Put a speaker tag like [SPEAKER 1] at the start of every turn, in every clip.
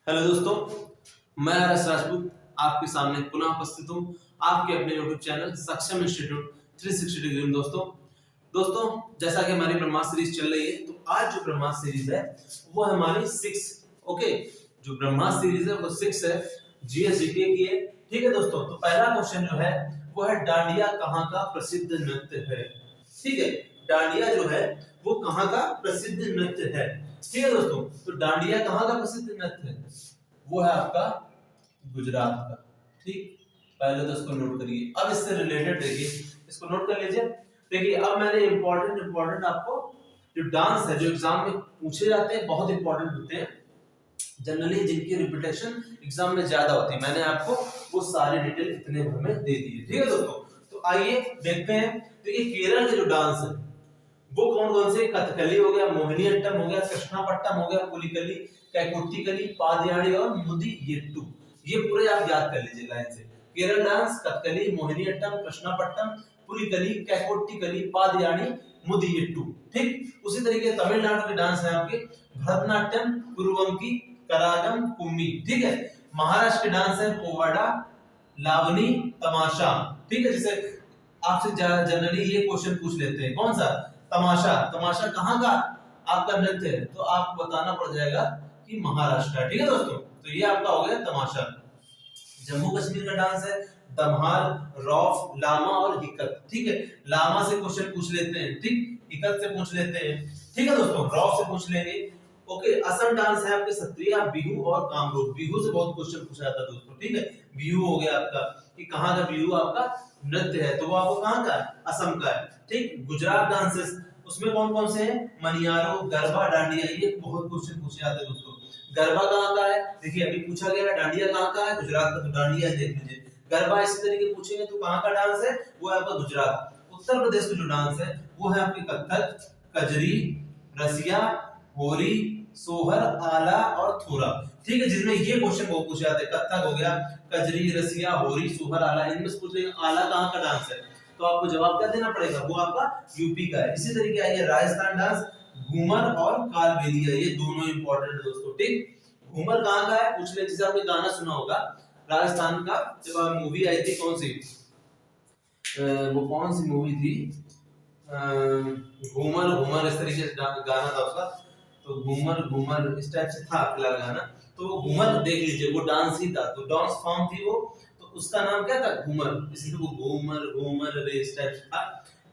[SPEAKER 1] Hello दोस्तों, मैं हर्ष राजपूत आपके सामने पुनः उपस्थित हूँ आपके अपने YouTube चैनल सक्षम इंस्टीट्यूट 360 डिग्री में। दोस्तों जैसा कि हमारी ब्रह्मास्त्र सीरीज चल रही है, तो आज जो ब्रह्मास्त्र सीरीज है वो हमारी 6 ओके, जो ब्रह्मास्त्र सीरीज है वो 6 है, जीएस जीके की है। ठीक है दोस्तों, तो पहला क्वेश्चन जो है वो है डांडिया कहाँ का प्रसिद्ध नृत्य है। ठीक है, डांडिया जो है वो कहाँ का प्रसिद्ध नृत्य है। ठीक है दोस्तों, तो डांडिया कहाँ का प्रसिद्ध नृत्य है, वो है आपका गुजरात का। ठीक, पहले तो इसको नोट करिए। अब इससे रिलेटेड देखिए, इसको नोट कर लीजिए। देखिए अब मैंने इंपॉर्टेंट आपको जो डांस है, जो एग्जाम में पूछे जाते हैं, बहुत इंपॉर्टेंट होते हैं, जनरली जिनकी रिपीटेशन एग्जाम में ज्यादा होती है, मैंने आपको वो सारी डिटेल इतने भर में दे दी है। ठीक है दोस्तों, तो आइए देखते हैं। देखिए केरल के जो डांस है वो कौन कौन से, कथकली हो गया, मोहिनीअट्टम हो गया, कृष्णापट्टम हो गया, पुलिकली, कैकुट्टीकली, पादयानी और मुदियट्टू। ये पूरे आप याद कर लीजिए लाइन से। केरल डांस, कथकली, मोहिनीअट्टम, कृष्णापट्टम, पुलिकली, कैकुट्टीकली, पादयानी, मुदियट्टू। ठीक, उसी तरीके तमिलनाडु के डांस है आपके भरतनाट्यम, कुरुवंकी, करागम, कुम्मी। ठीक है, महाराष्ट्र के डांस है पोवाड़ा, लावनी, तमाशा। ठीक है, जैसे आपसे जनरली ये क्वेश्चन पूछ लेते हैं, कौन सा, तमाशा। तमाशा कहाँ का आपका नृत्य है, तो आपको बताना पड़ जाएगा कि महाराष्ट्र। ठीक है दोस्तों, तो ये आपका हो गया तमाशा। जम्मू कश्मीर का डांस है धमाल, रौफ, लामा और हिकत। ठीक है, लामा से क्वेश्चन पूछ लेते हैं, ठीक, हिकत से पूछ लेते हैं। ठीक है दोस्तों, रौफ से पूछ लेंगे। ओके, असम डांस है आपके सत्रिया, बिहू और कामरूप। बिहू से बहुत क्वेश्चन पूछा जाता है दोस्तों। ठीक है, बिहू हो गया आपका कि कहाँ का बिहू आपका नृत्य है, तो वो आपको कहाँ का है, असम का है। ठीक, गुजरात डांसेस, उसमें कौन कौन से हैं, मनियारो, गरबा, डांडिया। ये बहुत क्वेश्चन पूछे जाते हैं दोस्तों। गरबा कहाँ का है, देखिए अभी पूछा गया है। डांडिया कहाँ का है, गुजरात का, तो डांडिया है, देख लीजिए। गरबा इसी तरीके पूछेंगे तो कहाँ का डांस है, वो है आपका गुजरात। उत्तर प्रदेश का जो डांस है वो है आपके कथक, कजरी, रसिया, होरी, सोहर, आला और थोरा। ठीक है, जिसमें ये क्वेश्चन बहुत पूछे जाते हैं। कथक हो गया, कजरी, रसिया, होरी, सोहर, आला। इनमें से पूछ लेंगे आला कहाँ का डांस है, तो आपको जवाब क्या देना पड़ेगा, वो आपका यूपी का है। इसी तरीके आइए राजस्थान डांस, घूमर और कालबेलिया, ये दोनों इंपॉर्टेंट है दोस्तों। ठीक, घूमर कहाँ का है पूछ ले, जैसे आपने गाना सुना होगा राजस्थान का, जब मूवी आई थी, कौन सी, वो कौन सी मूवी थी, घूमर घूमर, इस तरीके से गाना था उसका। तो घूमर घूमर इस टाइप से था अगला गाना। तो वो घूमर देख लीजिए, वो डांस ही था, तो डांस फॉर्म थी वो, तो उसका नाम क्या था, घूमर, इसलिए वो घूमर घूमर रे इस टाइप से था।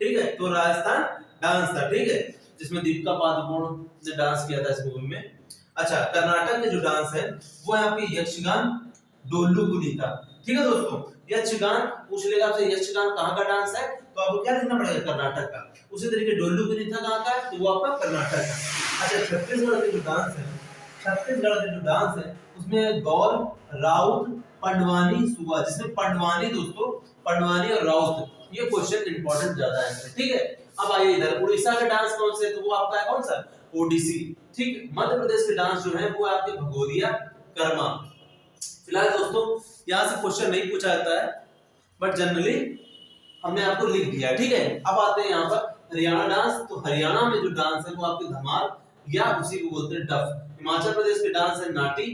[SPEAKER 1] ठीक है, तो राजस्थान डांस था। ठीक है, जिसमें दीपिका पादुकोण ने डांस किया था इस मूवी में। अच्छा, कर्नाटक के जो डांस है वो है आपकी यक्षगान, डोलू गुनीता। ठीक है दोस्तों, यक्षगान पूछ लेगा आपसे, यक्षगान कहाँ का डांस है, तो आपको क्या लिखना पड़ेगा, कर्नाटक का। उसी तरीके डोलू गुनीता कहाँ का है, तो वो आपका कर्नाटक का। अच्छा, छत्तीसगढ़ के जो डांस है, छत्तीसगढ़ के जो डांस है उसमें गौर, राउत, पंडवानी, सुवा, जिसमें पंडवानी दोस्तों, पंडवानी और राउत, ये क्वेश्चन इंपॉर्टेंट ज्यादा है। ठीक है, अब आइए इधर उड़ीसा का डांस कौन से, तो वो आपका है कौन सा, ओडिसी। ठीक, मध्य प्रदेश के डांस जो है वो आपके भगोरिया, कर्मा। फिलहाल दोस्तों यहाँ से क्वेश्चन नहीं पूछा जाता है, बट जनरली हमने आपको लिख दिया। ठीक है, अब आते हैं यहाँ पर हरियाणा डांस। तो हरियाणा में जो डांस है वो आपके धमाल या उसी को बोलते हैं डफ। हिमाचल प्रदेश के डांस है नाटी।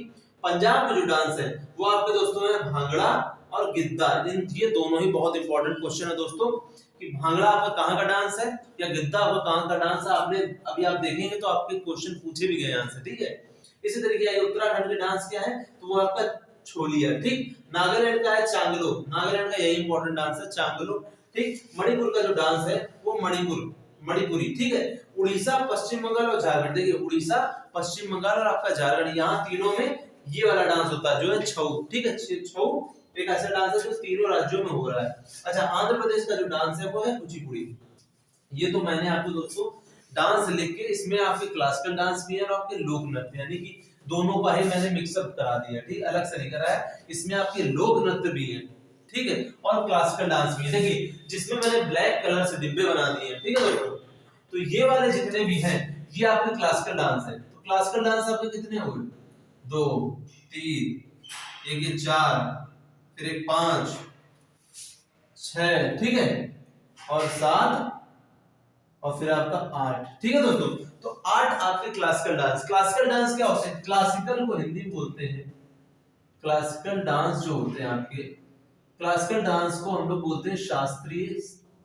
[SPEAKER 1] पंजाब में जो डांस है वो आपके दोस्तों है भांगड़ा और गिद्दा। ये दोनों ही बहुत इंपॉर्टेंट क्वेश्चन है दोस्तों, कि भांगड़ा आपका कहाँ का डांस है या गिद्दा आपका कहाँ का डांस है। आपने अभी आप देखेंगे तो आपके क्वेश्चन पूछे भी गए यहाँ से। ठीक है, इसी तरीके आइए उत्तराखंड के डांस क्या है, तो वो आपका छोलिया। ठीक, नागालैंड का है चांगलो, नागालैंड का यही इंपॉर्टेंट डांस है चांगलो। ठीक, मणिपुर का जो डांस है वो मणिपुरी। ठीक है, उड़ीसा, पश्चिम बंगाल और झारखंड। देखिए उड़ीसा, पश्चिम बंगाल और आपका झारखंड, यहाँ तीनों में ये वाला डांस होता है जो है छऊ। ठीक है, छऊ एक ऐसा डांस है जो तीनों राज्यों में हो रहा है। अच्छा, आंध्र प्रदेश का जो डांस है वो है कुचिपुड़ी। ये तो मैंने आपको दोस्तों डांस लिख के, इसमें आपके क्लासिकल डांस भी है और आपके लोक नृत्य, यानी कि दोनों का ही मैंने मिक्सअप करा दिया। ठीक, अलग से नहीं करा है, इसमें आपके लोक नृत्य भी है। ठीक है, और क्लासिकल डांस भी है। देखिए जिसमें मैंने ब्लैक कलर से डिब्बे बना दिए हैं। ठीक है दोस्तों, तो ये वाले जितने भी हैं ये आपके क्लासिकल डांस है। तो क्लासिकल डांस आपके कितने हो गए, 2 3, एक ये 4, फिर एक 5 6, ठीक है, और 7 और फिर आपका 8। ठीक है दोस्तों, तो 8 आपके क्लासिकल डांस। क्लासिकल डांस क्या होते हैं? क्लासिकल को हिंदी में बोलते हैं, क्लासिकल डांस जो होते हैं आपके, क्लासिकल डांस को हम लोग बोलते हैं शास्त्रीय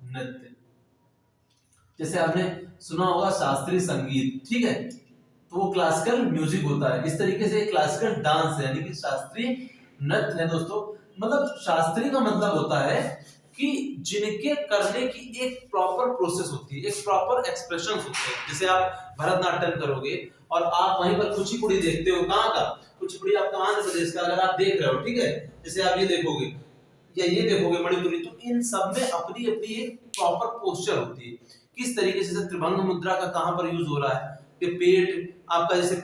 [SPEAKER 1] नृत्य। जैसे आपने सुना होगा शास्त्रीय संगीत, ठीक है, तो वो क्लासिकल म्यूजिक होता है। इस तरीके से क्लासिकल डांस है यानी कि शास्त्रीय नृत्य है दोस्तों। मतलब शास्त्रीय का मतलब होता है कि जिनके करने की एक प्रॉपर प्रोसेस होती है, एक प्रॉपर एक्सप्रेशन होते हैं। जैसे आप भरतनाट्यम करोगे और आप वहीं पर कुचिपुड़ी देखते हो, कहाँ का कुचिपुड़ी? आपका आंध्र प्रदेश का, अगर आप देख रहे हो, ठीक है, जैसे आप ये देखोगे या ये देखोगे मणिपुरी, तो इन सब में अपनी अपनी एक प्रॉपर पोस्चर होती है। किस तरीके से त्रिभंग मुद्रा का कहां पर यूज हो रहा है, कि पेट आपका जैसे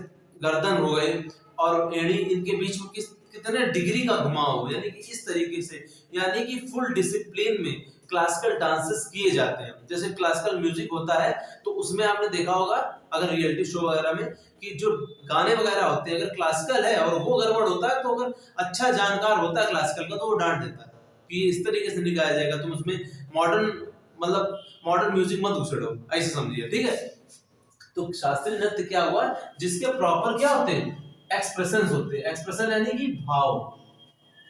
[SPEAKER 1] गर्दन हो गए और एड़ी, इनके बीच में कितने डिग्री का घुमाव हो, यानी कि इस तरीके से, यानी कि फुल डिसिप्लिन में क्लासिकल डांसेस किए जाते हैं। जैसे क्लासिकल म्यूजिक होता है तो उसमें आपने देखा होगा अगर रियलिटी शो वगैरह में कि जो गाने वगैरह होते हैं, अगर क्लासिकल है और वो गड़बड़ होता है तो अगर अच्छा जानकार होता है क्लासिकल का तो वो डांट देता है कि इस तरीके से नहीं गाया जाएगा, तुम उसमें मॉडर्न मतलब मॉडर्न म्यूजिक मत घुसेड़ो, ऐसे समझिए, ठीक है। तो शास्त्रीय नृत्य क्या हुआ, जिसके प्रॉपर क्या होते हैं? एक्सप्रेशंस होते हैं। एक्सप्रेशन यानी कि भाव,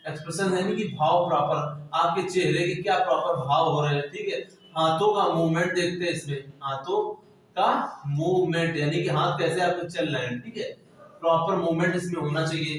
[SPEAKER 1] एक्सप्रेशन यानी कि भाव, प्रॉपर आपके चेहरे के क्या प्रॉपर भाव हो रहे हैं, ठीक है। हाथों का मूवमेंट देखते हैं इसमें, हाथों का मूवमेंट यानी कि हाथ कैसे आपके चल रहे हैं, ठीक है, प्रॉपर मूवमेंट इसमें होना चाहिए।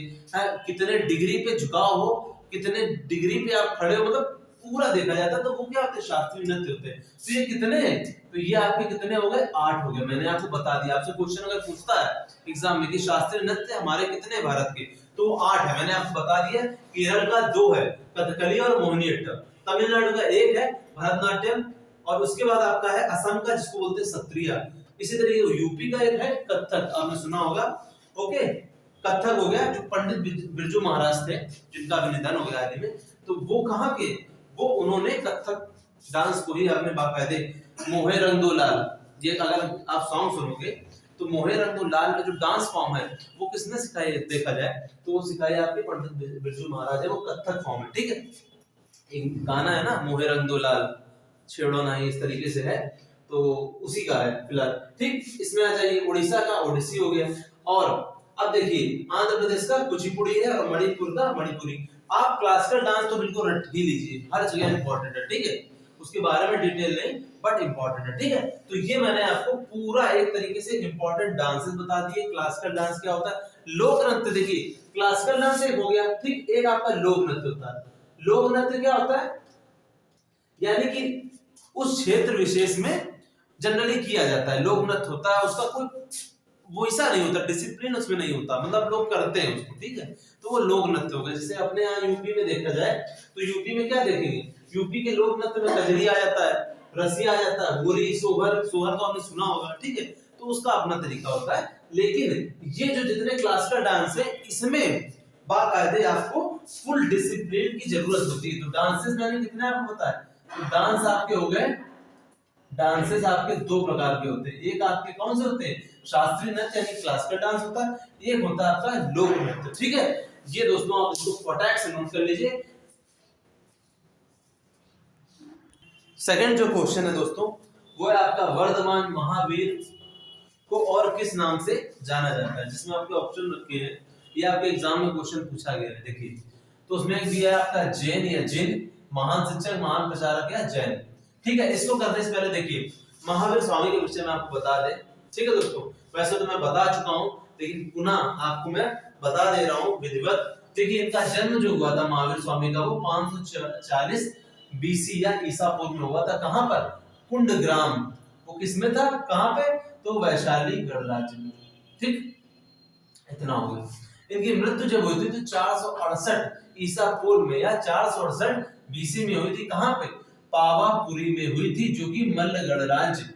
[SPEAKER 1] कितने डिग्री पे झुकाव हो, कितने डिग्री पे आप खड़े हो, मतलब पूरा देखा जाता है। तो वो क्या होते हैं? शास्त्रीय नृत्य होते हैं। तो ये कितने हैं? तो ये आपके कितने हो गए? 8 हो गए। मैंने आपको बता दिया। आपसे क्वेश्चन अगर पूछता है एग्जाम में कि शास्त्रीय नृत्य हमारे कितने भारत के, तो 8 है, मैंने आपको बता दिया। केरल का 2 है, कथकली और मोहिनीअट्टम। तमिलनाडु का 1 है, भरतनाट्यम। और उसके बाद आपका है असम का, जिसको बोलते हैं सत्रिया। इसी तरीके यूपी का 1 है, कथक, आपने सुना होगा। ओके, कथक हो गया, जो पंडित बिरजू महाराज थे, जिनका भी निधन हो गया हाल ही में, तो वो कहाँ के? वो उन्होंने कथक डांस को ही अपने बाकायदे मोहे रंग दो लाल, ये अगर आप सॉन्ग सुनोगे तो मोहे रंग दो लाल में जो डांस फॉर्म है वो किसने सिखाई देखा जाए तो वो सिखाई आपके पंडित बिरजू महाराज है, वो कथक फॉर्म है, ठीक है। एक गाना है ना, मोहे रंग दो लाल छेड़ो नहीं, इस तरीके से है, तो उसी का है फिलहाल, ठीक। इसमें आ जाइए, उड़ीसा का ओडिसी हो गया। और अब देखिए आंध्र प्रदेश का कुचिपुड़ी है और मणिपुर का मणिपुरी। आप क्लासिकल डांस तो बिल्कुल रट ही लीजिए, हर जगह इंपॉर्टेंट है, ठीक है, उसके बारे में डिटेल नहीं बट इंपॉर्टेंट है, ठीक है। तो ये मैंने आपको पूरा एक तरीके से इंपॉर्टेंट डांसेस बता दिए। क्लासिकल डांस क्या होता है, लोक नृत्य। देखिए क्लासिकल डांस एक हो गया, ठीक, एक आपका लोक नृत्य होता है। लोक नृत्य क्या होता है, यानी कि उस क्षेत्र विशेष में जनरली किया जाता है। लोक नृत्य होता है, उसका कोई वो ऐसा नहीं होता, डिसिप्लिन उसमें नहीं होता, मतलब लोग करते हैं उसको, ठीक है, तो वो लोक नृत्य हो गए। जैसे अपने यहाँ यूपी में देखा जाए तो यूपी में क्या देखेंगे, यूपी के लोक नृत्य में कजरी आ जाता है, रसी आ जाता है, गोरी, सोहर, सोहर तो आपने सुना होगा, ठीक है, तो उसका अपना तरीका होता है। लेकिन ये जो जितने क्लासिकल डांस है इसमें बाकायदे आपको फुल डिसिप्लिन की जरूरत होती है। तो डांसेस मैंने कितने आपको बताया, तो डांस आपके हो गए, डांसेस आपके 2 प्रकार के होते हैं। एक आपके कौन से होते हैं, शास्त्रीय नृत्य यानी क्लासिकल डांस होता है, एक होता है आपका लोक नृत्य, ठीक है। ये दोस्तों आप इसको फटाक से नोट कर लीजिए। सेकंड जो क्वेश्चन है दोस्तों वो है आपका वर्धमान महावीर को और किस नाम से जाना जाता है, जिसमें आपके ऑप्शन रखे हैं, ये आपके एग्जाम में क्वेश्चन पूछा गया है। देखिए तो उसमें एक दिया है आपका जैन या जिन, महान शिक्षक, महान प्रचारक या जैन, ठीक है। इसको करने से पहले देखिए महावीर स्वामी के विषय में आपको बता दें, ठीक है दोस्तों। वैसे तो मैं बता चुका हूं लेकिन पुनः आपको मैं बता दे रहा हूं विधिवत। देखिए इनका जन्म जो हुआ था महावीर स्वामी का वो 540 बीसी या ईसा पूर्व में हुआ था। कहां पर, कुंडग्राम, वो किसमें था, कहां पे, तो वैशाली गणराज्य में, ठीक, इतना हो गया। इनकी मृत्यु जब हुई थी तो 468 ईसा पूर्व में या 468 बीसी में हुई थी। कहां पे, पावापुरी में हुई थी, जो कि मल्ल गणराज्य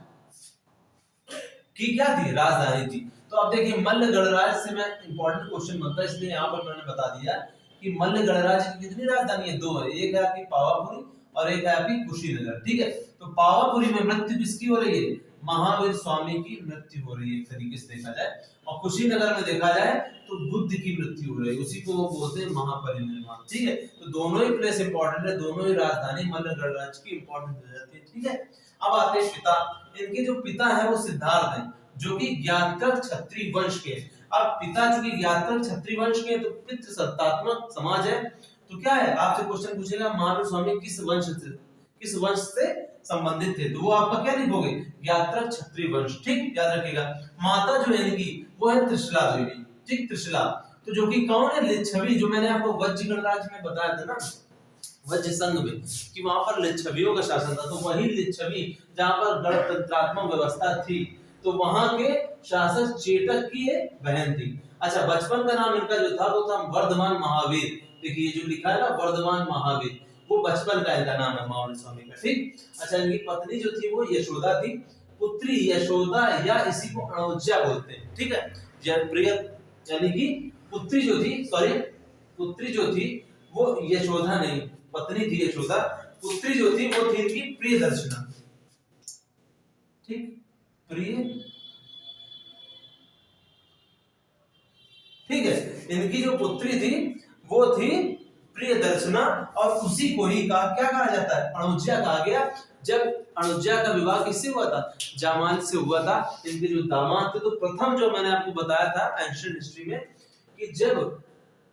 [SPEAKER 1] की क्या थी, राजधानी थी। तो अब देखिए मल्ल गणराज्य से मैं इंपॉर्टेंट क्वेश्चन बनता है, इसलिए यहाँ पर मैंने बता दिया कि मल्ल गणराज्य की कितनी राजधानी है, 2 है, एक है आपकी पावापुरी और एक है आपकी कुशीनगर, ठीक है। तो पावापुरी में मृत्यु किसकी हो रही है, महावीर स्वामी की मृत्यु हो रही है एक तरीके से देखा जाए, और कुशीनगर में देखा जाए तो बुद्ध की मृत्यु हो रही है, उसी को वो बोलते हैं महापरिनिर्वाण, ठीक है। तो दोनों ही प्लेस इंपॉर्टेंट है, दोनों ही राजधानी मल्ल गणराज्य की इंपॉर्टेंट हो जाती है, ठीक है। अब आते हैं पिता, इनके जो पिता है वो सिद्धार्थ हैं, जो कि ज्ञातक क्षत्रिय वंश के। अब पिता चूंकि ज्ञातक क्षत्रिय वंश के तो पितृ सत्तात्मक समाज है, तो क्या है आपसे क्वेश्चन पूछेगा महावीर स्वामी किस वंश से संबंधित थे, तो वो आपका क्या लिखोगे ज्ञातक क्षत्रिय वंश। ठीक, याद रखिएगा। माता जो है इनकी वो है त्रिशला देवी। ठीक, त्रिशला तो जो कि कौन है लिच्छवी, जो मैंने आपको वज्र गणराज्य में बताया था ना वज्र संघ में कि वहां पर लिच्छवियों का शासन था, तो वही लिच्छवी जहां पर गणतंत्रात्मक व्यवस्था थी, तो वहां के शासक चेतक की बहन थी। अच्छा, बचपन का नाम इनका जो था वो था वर्धमान महावीर। देखिए जो लिखा है ना वर्धमान महावीर, वो बचपन का इनका नाम है महावीर स्वामी का। ठीक, अच्छा इनकी पत्नी जो थी वो यशोदा थी, पुत्री यशोदा या इसी को अणुज्जा बोलते हैं। ठीक है, जयप्रिय यानी कि पुत्री जो थी, सॉरी पुत्री जो थी वो यशोदा नहीं, पत्नी थी यशोदा, पुत्री जो थी वो थी इनकी प्रियदर्शना। ठीक, प्रिय, ठीक है, इनकी जो पुत्री थी वो थी प्रियदर्शना, और उसी को ही क्या कहा जाता है अणुज्जा कहा गया। जब अणुज्जा का विवाह किससे हुआ था, जामाल से हुआ था। इनके जो दामाद थे, तो प्रथम जो मैंने आपको बताया था एंशिएंट हिस्ट्री में कि जब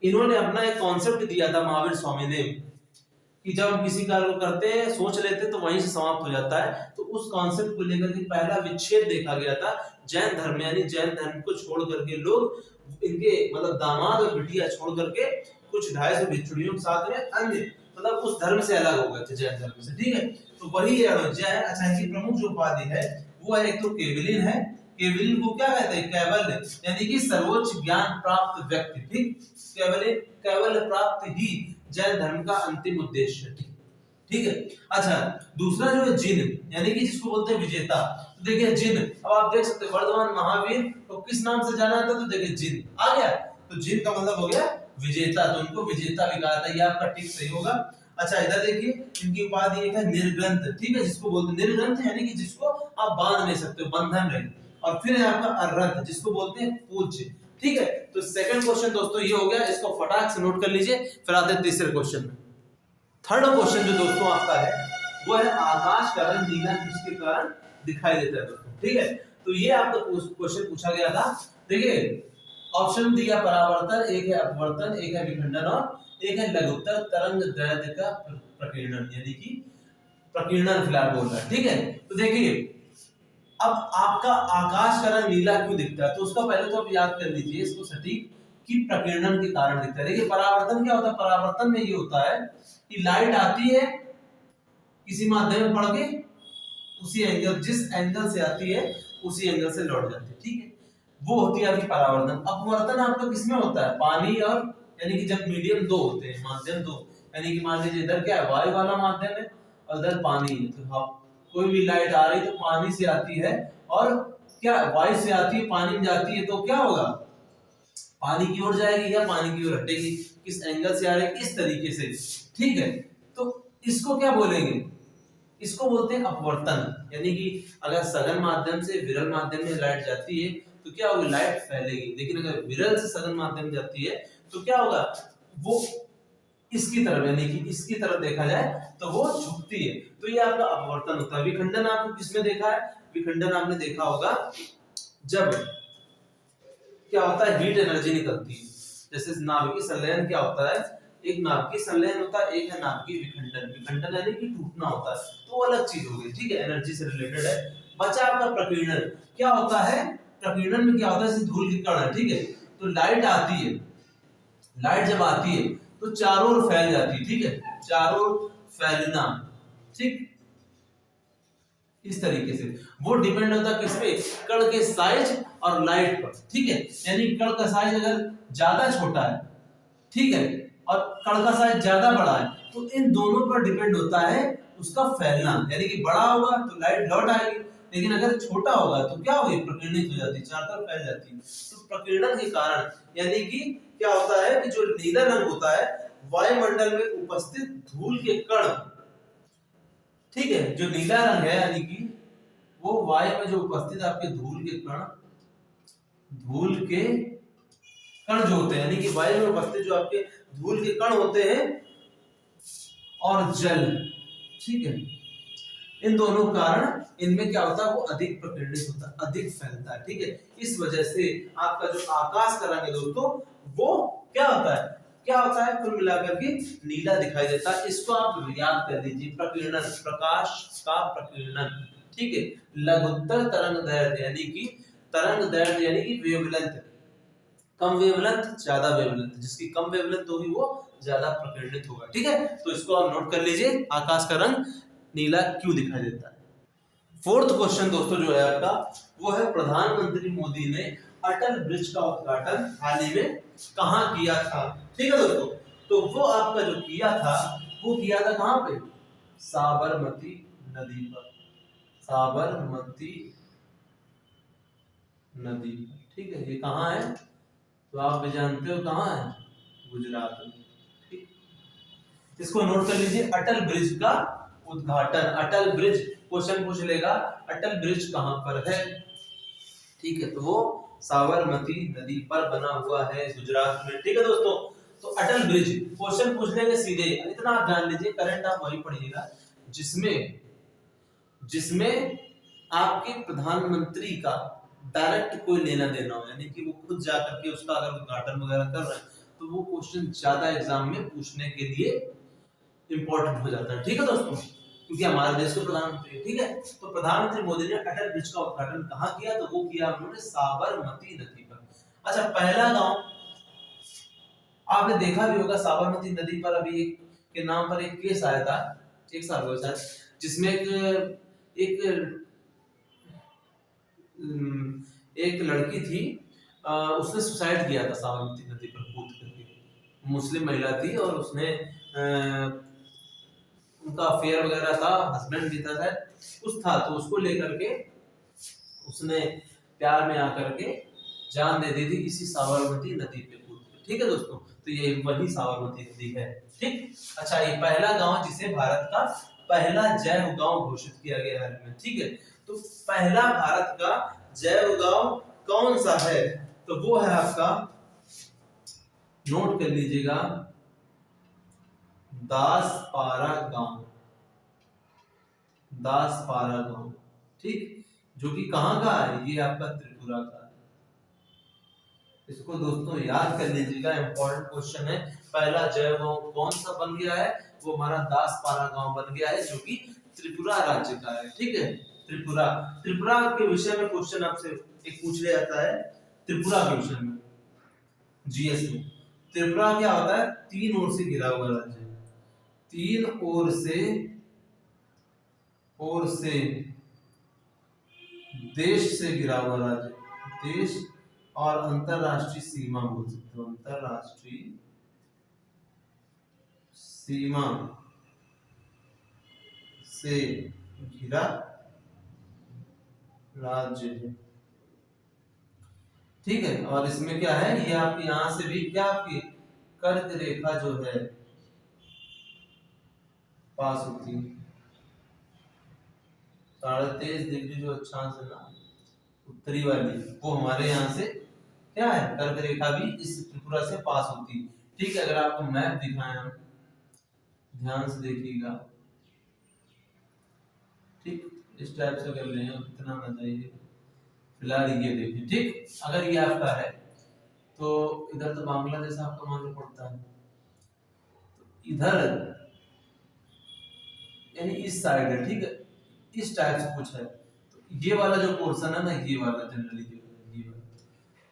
[SPEAKER 1] इन्होंने अपना एक कॉन्सेप्ट दिया था महावीर स्वामी ने कि जब हम किसी कार्य को करते हैं सोच लेते हैं तो वहीं से समाप्त हो जाता है, तो उस कॉन्सेप्ट को लेकर के पहला विच्छेद देखा गया था जैन धर्म, यानी जैन धर्म को छोड़ करके लोग इनके मतलब दामाद और बिटिया छोड़ करके कुछ 250 भिक्षुणियों के साथ में अन्य मतलब उस धर्म से अलग हो गए थे जैन धर्म से। ठीक है, तो वही अणुज्जा है। अच्छा, इनकी प्रमुख जो उपाधि है वो है एक तो केवलिन है। केवलिन को क्या कहते हैं कैवल्य, यानी कि सर्वोच्च ज्ञान प्राप्त व्यक्ति। ठीक, केवलिन कैवल्य प्राप्त ही जैन धर्म का अंतिम उद्देश्य है। ठीक है, अच्छा दूसरा जो है जिन, यानी कि जिसको बोलते हैं विजेता। तो देखिए जिन, अब आप देख सकते हैं वर्धमान महावीर तो किस नाम से जाना जाता है, तो देखिए जिन आ गया, तो जिन का मतलब हो गया विजेता, तो इनको विजेता भी कहा था, ये आपका टिक सही होगा। अच्छा इधर देखिए इनकी उपाधि एक है निर्ग्रंथ। ठीक है, जिसको बोलते हैं निर्ग्रंथ, यानी कि जिसको आप बांध नहीं सकते, बंधन नहीं। और फिर है आपका अर्रत, जिसको बोलते हैं पूज्य। ठीक है, तो सेकंड क्वेश्चन दोस्तों ये हो गया, इसको फटाक से नोट कर लीजिए। फिर आते हैं तीसरे क्वेश्चन में। थर्ड क्वेश्चन जो दोस्तों आपका है वो है आकाश का रंग नीला किसके कारण दिखाई देता है दोस्तों। ठीक है, तो ये आपका क्वेश्चन पूछा गया था। देखिए ऑप्शन दिया परावर्तन, एक है अपवर्तन, एक है विखंडन और एक है लघुत्तर तरंग दैर्ध्य का प्रकीर्णन, यानी कि प्रकीर्णन फिलहाल बोल रहा है। ठीक है, तो देखिए अब आपका आकाश का रंग नीला क्यों दिखता है, तो उसका पहले तो आप याद कर लीजिए इसको सटीक कि प्रकीर्णन के कारण दिखता है। देखिए परावर्तन क्या होता है, परावर्तन में ये होता है कि लाइट आती है किसी माध्यम में पड़ के उसी एंगल, जिस एंगल से आती है उसी एंगल से लौट जाती है। ठीक है, वो होती है आपकी परावर्तन। अपवर्तन आपका किसमें होता है, पानी और यानी कि जब मीडियम दो होते हैं, माध्यम दो, यानी कि मान लीजिए इधर क्या है वायु वाला माध्यम है और इधर पानी है, तो हाँ कोई भी लाइट आ रही तो पानी से आती है और क्या वायु से आती है पानी में जाती है, तो क्या होगा पानी की ओर जाएगी या पानी की ओर हटेगी, किस एंगल से आ रही है, इस तरीके से। ठीक है, तो इसको क्या बोलेंगे, इसको बोलते हैं अपवर्तन। यानी कि अगर सघन माध्यम से विरल माध्यम में लाइट जाती है तो क्या होगा लाइट फैलेगी, लेकिन अगर विरल से सघन माध्यम जाती है तो क्या होगा वो इसकी तरफ यानी कि इसकी तरफ देखा जाए तो वो झुकती है, तो ये आपका अपवर्तन होता है। विखंडन आपने किसमें देखा है, विखंडन आपने देखा होगा जब क्या होता है हीट एनर्जी निकलती है, जैसे नाभिकीय संलयन क्या होता है, एक नाभिकीय संलयन होता है, एक है नाभिकीय विखंडन। विखंडन यानी कि टूटना होता है, तो अलग चीज हो गई। ठीक है, एनर्जी से रिलेटेड है। बचा आपका प्रकीर्णन, क्या होता है प्रकीर्णन में क्या होता है, जैसे धूल की कण है। ठीक है, तो लाइट आती है, लाइट जब आती है तो चारों ओर फैल जाती है। ठीक है, चारों ओर फैलना, ठीक इस तरीके से वो डिपेंड होता है किस पे, कण के साइज और लाइट पर। ठीक है, यानी कण का साइज अगर ज्यादा छोटा है, ठीक है, और कण का साइज ज्यादा बड़ा है, तो इन दोनों पर डिपेंड होता है उसका फैलना। यानी कि बड़ा होगा तो लाइट लौट आएगी, लेकिन अगर छोटा होगा तो क्या होगी प्रकीर्णित हो जाती है, चारों तरफ फैल जाती है। तो प्रकीर्णन के कारण यानी कि क्या होता है कि जो नीला रंग होता है वायुमंडल में उपस्थित धूल के कण, ठीक है, जो नीला रंग है यानी कि वो वायु में जो उपस्थित आपके धूल के कण, धूल के कण जो होते हैं यानी कि वायु में उपस्थित जो आपके धूल के कण होते हैं और जल, ठीक है, इन दोनों कारण इनमें क्या होता है, वो अधिक प्रकीर्णित होता है, अधिक फैलता है। ठीक है, इस वजह से आपका जो आकाश का रंग है दोस्तों, वो क्या होता है, क्या होता है, कुल मिलाकर के नीला दिखाई देता है। इसको आप याद कर लीजिए, प्रकीर्णन, प्रकाश का प्रकीर्णन। ठीक है, लघुत्तर तरंग दैर्ध्य यानी कि तरंग दैर्ध्य यानी कि वेवलेंथ, कम वेवलेंथ ज्यादा वेवलेंथ, जिसकी कम वेवलेंथ होगी वो ज्यादा प्रकीर्णित होगा। ठीक है, तो इसको आप नोट कर लीजिए, आकाश का रंग नीला क्यों दिखाई देता है। फोर्थ क्वेश्चन दोस्तों जो है आपका, वो है प्रधानमंत्री मोदी ने अटल ब्रिज का उद्घाटन हाल ही में कहां किया था। ठीक है दोस्तों, तो वो आपका जो किया था, वो किया था कहां पे, साबरमती नदी पर, साबरमती नदी पर। ठीक है, ये कहां है, तो आप भी जानते हो कहां है, गुजरात में। ठीक, इसको नोट कर लीजिए, अटल ब्रिज का उद्घाटन, अटल ब्रिज क्वेश्चन पूछ लेगा, अटल ब्रिज कहां पर है। ठीक है, तो वो साबरमती नदी पर बना हुआ है, गुजरात में। ठीक है दोस्तों, तो अटल ब्रिज क्वेश्चन पूछ लेंगे सीधे, इतना आप जान लीजिए, करंट आप वही पढ़िएगा जिसमें जिसमें आपके प्रधानमंत्री का डायरेक्ट कोई लेना देना हो, यानी कि वो खुद जाकर के उसका अगर उद्घाटन वगैरह कर रहे हैं, तो वो क्वेश्चन ज्यादा एग्जाम में पूछने के लिए इंपॉर्टेंट हो जाता है। ठीक है दोस्तों, क्योंकि हमारे देश के प्रधानमंत्री। ठीक है, तो प्रधानमंत्री मोदी ने अटल ब्रिज का उद्घाटन कहां किया, तो वो किया उन्होंने साबरमती नदी पर। अच्छा, पहला गांव आपने देखा भी होगा, साबरमती नदी पर अभी एक के नाम पर एक केस आया था, एक साल हुआ शायद, जिसमें एक एक लड़की थी, उसने सुसाइड किया था साबरमती नदी पर कूद करके। मुस्लिम महिला थी और उसने उनका अफेयर वगैरह था, हस्बैंड भी था शायद, कुछ था, तो उसको लेकर के उसने प्यार में आकर के जान दे दी थी इसी साबरमती नदी पे कूद के। ठीक है दोस्तों, तो ये वही साबरमती नदी है। ठीक, अच्छा, ये पहला गांव जिसे भारत का पहला जैव गांव घोषित किया गया हाल में। ठीक है, तो पहला भारत का जैव गांव कौन सा है, तो वो है आपका, नोट कर लीजिएगा, दासपारा गांव, दासपारा गांव। ठीक, जो कि कहां का है, ये आपका त्रिपुरा का है। इसको दोस्तों याद कर लीजिएगा, इंपॉर्टेंट क्वेश्चन है। पहला जैव गांव कौन सा बन गया है, वो हमारा दासपारा गांव बन गया है, जो कि त्रिपुरा राज्य का है। ठीक है, त्रिपुरा, त्रिपुरा के विषय में क्वेश्चन आपसे एक पूछ लिया जाता है, त्रिपुरा के विषय में जीएस में। त्रिपुरा क्या होता है, तीन ओर से घिरा हुआ राज्य, तीन ओर से देश से घिरा हुआ राज्य, देश और अंतरराष्ट्रीय सीमा बोल सकते हो, अंतरराष्ट्रीय सीमा से घिरा राज्य है। ठीक है, और इसमें क्या है, ये आपकी यहां से भी क्या आपकी कर्क रेखा जो है पास होती है, 23.5 डिग्री जो अक्षांश है ना, उत्तरी वाली, वो हमारे यहाँ से क्या है, कर्क रेखा भी इस त्रिपुरा से पास होती है। ठीक है, अगर आपको मैप दिखाएं हम, ध्यान से देखिएगा। ठीक, इस टाइप से कर लें, इतना ना चाहिए, फिलहाल ये देखिए। ठीक, अगर ये आपका है, तो इधर तो बांग्लादेश आपको मालूम पड़ता है, तो इधर यानी इस साइड है। ठीक है, इस टाइप से कुछ है, तो ये वाला जो पोर्शन है ना, ये वाला जनरली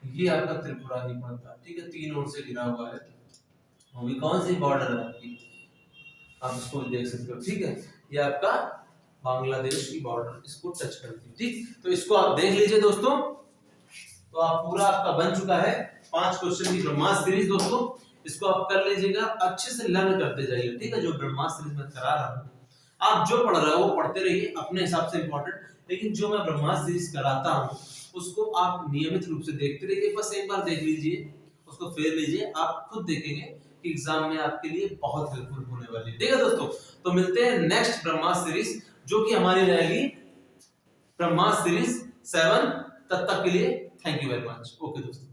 [SPEAKER 1] ये आपका त्रिपुरा ही पड़ता है। ठीक है, तीन ओर से घिरा हुआ है, वो भी कौन सी बॉर्डर है आपकी, आप इसको देख सकते हो। ठीक है, ये आपका बांग्लादेश की बॉर्डर इसको टच करती है। ठीक, तो इसको आप देख लीजिए दोस्तों, तो आप पूरा आपका बन चुका है 5 क्वेश्चन की ब्रह्मास्त्र सीरीज दोस्तों, इसको आप कर लीजिएगा, अच्छे से लर्न करते जाइए। ठीक है, जो ब्रह्मास्त्र सीरीज मैं करा रहा हूँ, आप जो पढ़ रहे हो वो पढ़ते रहिए अपने हिसाब से इंपॉर्टेंट, लेकिन जो मैं ब्रह्मास्त्र सीरीज कराता हूँ उसको आप नियमित रूप से देखते रहिए। बस एक बार देख लीजिए, उसको फेर लीजिए, आप खुद देखेंगे कि एग्जाम में आपके लिए बहुत हेल्पफुल होने वाली है। ठीक है दोस्तों, तो मिलते हैं नेक्स्ट ब्रह्मास्त्र सीरीज, जो कि हमारी रहेगी ब्रह्मास्त्र सीरीज 7। तब तक के लिए thank you very much. Okay दोस्तों।